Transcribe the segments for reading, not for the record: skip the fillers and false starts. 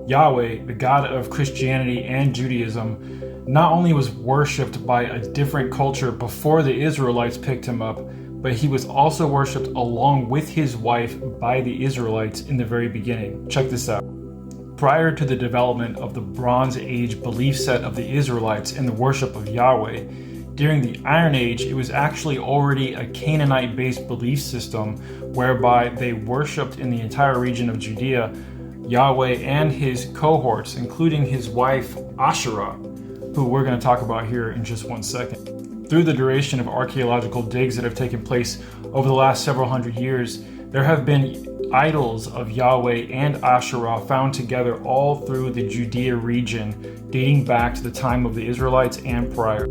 Yahweh, the God of Christianity and Judaism, not only was worshipped by a different culture before the Israelites picked him up, but he was also worshipped along with his wife by the Israelites in the very beginning. Check this out. Prior to the development of the Bronze Age belief set of the Israelites in the worship of Yahweh, during the Iron Age, it was actually already a Canaanite-based belief system whereby they worshipped in the entire region of Judea Yahweh and his cohorts, including his wife Asherah, who we're going to talk about here in just one second. Through the duration of archaeological digs that have taken place over the last several hundred years, there have been idols of Yahweh and Asherah found together all through the Judea region, dating back to the time of the Israelites and prior.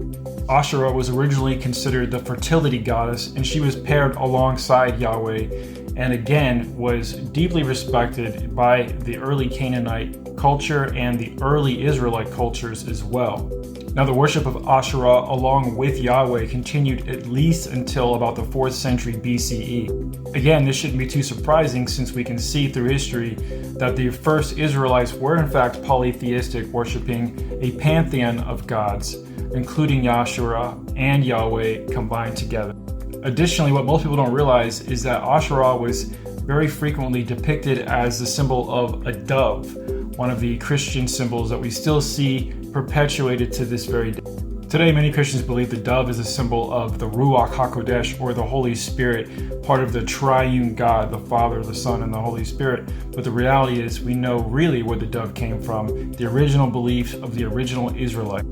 Asherah was originally considered the fertility goddess, and she was paired alongside Yahweh, and again was deeply respected by the early Canaanite culture and the early Israelite cultures as well. Now, the worship of Asherah along with Yahweh continued at least until about the 4th century BCE. Again, this shouldn't be too surprising since we can see through history that the first Israelites were in fact polytheistic, worshiping a pantheon of gods, including Asherah and Yahweh combined together. Additionally, what most people don't realize is that Asherah was very frequently depicted as the symbol of a dove, one of the Christian symbols that we still see perpetuated to this very day. Today, many Christians believe the dove is a symbol of the Ruach HaKodesh, or the Holy Spirit, part of the triune God, the Father, the Son, and the Holy Spirit. But the reality is, we know really where the dove came from, the original beliefs of the original Israelite.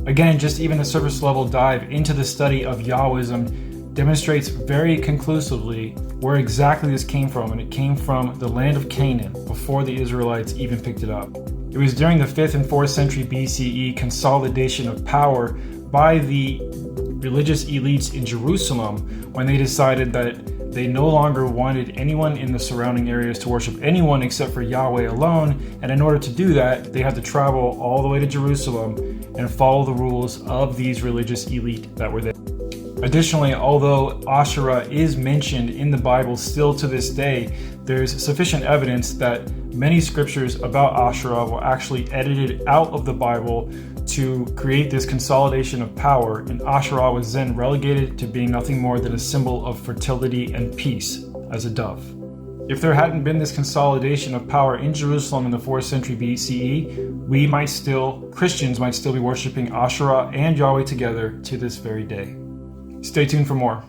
Again, just even a surface level dive into the study of Yahwism demonstrates very conclusively where exactly this came from, and it came from the land of Canaan before the Israelites even picked it up. It was during the 5th and 4th century BCE consolidation of power by the religious elites in Jerusalem when they decided that they no longer wanted anyone in the surrounding areas to worship anyone except for Yahweh alone, and in order to do that, they had to travel all the way to Jerusalem and follow the rules of these religious elite that were there. Additionally, although Asherah is mentioned in the Bible still to this day, there's sufficient evidence that many scriptures about Asherah were actually edited out of the Bible to create this consolidation of power, and Asherah was then relegated to being nothing more than a symbol of fertility and peace as a dove. If there hadn't been this consolidation of power in Jerusalem in the 4th century BCE, Christians might still be worshiping Asherah and Yahweh together to this very day. Stay tuned for more.